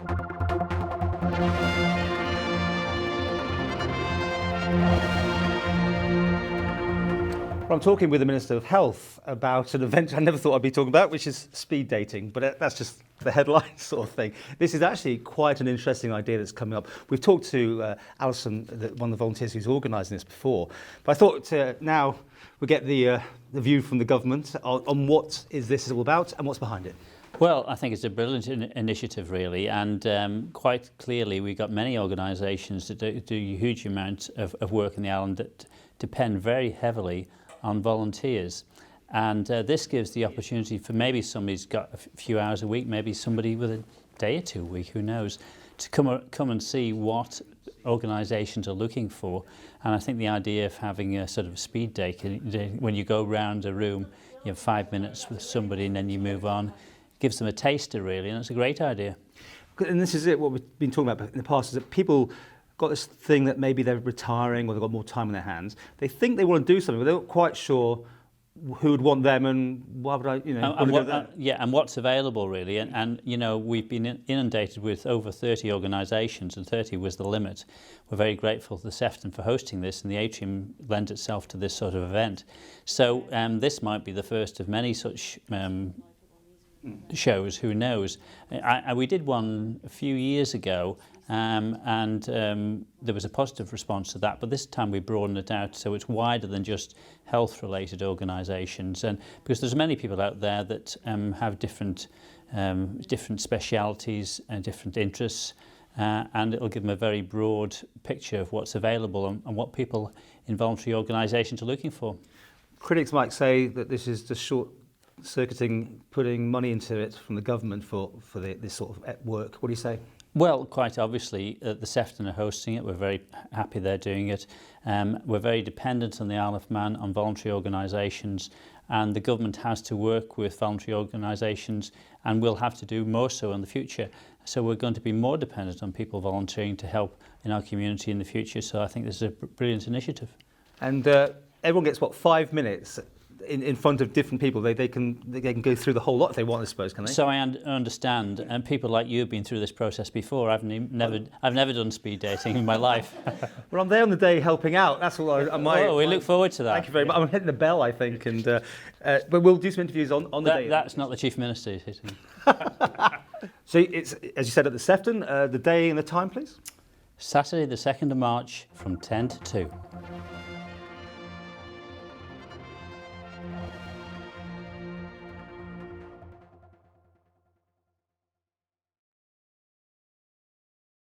Well, I'm talking with the Minister of Health about an event I never thought I'd be talking about, which is speed dating, but that's just the headline sort of thing. This is actually quite an interesting idea that's coming up. We've talked to Alison, one of the volunteers who's organising this before, but I thought now we get the view from the government on what is this all about and what's behind it. Well, I think it's a brilliant initiative, really, and quite clearly we've got many organisations that do a huge amount of work in the island that depend very heavily on volunteers, and this gives the opportunity for maybe somebody's got a few hours a week, maybe somebody with a day or two a week, who knows, to come and see what organisations are looking for. And I think the idea of having a sort of speed date, when you go around a room, you have 5 minutes with somebody and then you move on, gives them a taster really, and it's a great idea. And this is it, what we've been talking about in the past, is that people got this thing that maybe they're retiring or they've got more time on their hands. They think they want to do something, but they're not quite sure who would want them and why would I, and what's available really. And you know, we've been inundated with over 30 organisations, and 30 was the limit. We're very grateful to the Sefton for hosting this, and the atrium lends itself to this sort of event. So this might be the first of many such shows, who knows. We did one a few years ago, and there was a positive response to that, but this time we broadened it out so it's wider than just health related organisations, and because there's many people out there that have different specialities and different interests, and it'll give them a very broad picture of what's available and what people in voluntary organisations are looking for. Critics might say that this is just short-circuiting, putting money into it from the government for this sort of work. What do you say? Well, quite obviously, the Sefton are hosting it. We're very happy they're doing it. We're very dependent on the Isle of Man, on voluntary organisations, and the government has to work with voluntary organisations and will have to do more so in the future. So we're going to be more dependent on people volunteering to help in our community in the future. So I think this is a brilliant initiative. And everyone gets, 5 minutes in front of different people. They can go through the whole lot if they want, I suppose, can they? So I understand, and people like you have been through this process before. I've never done speed dating in my life. Well, I'm there on the day helping out. That's all I might. Oh, we look forward to that. Thank you very much. I'm hitting the bell, I think, and but we'll do some interviews on the day. That's not the Chief Minister who's hitting. So it's, as you said, at the Sefton. The day and the time, please. Saturday the 2nd of March from 10 to 2.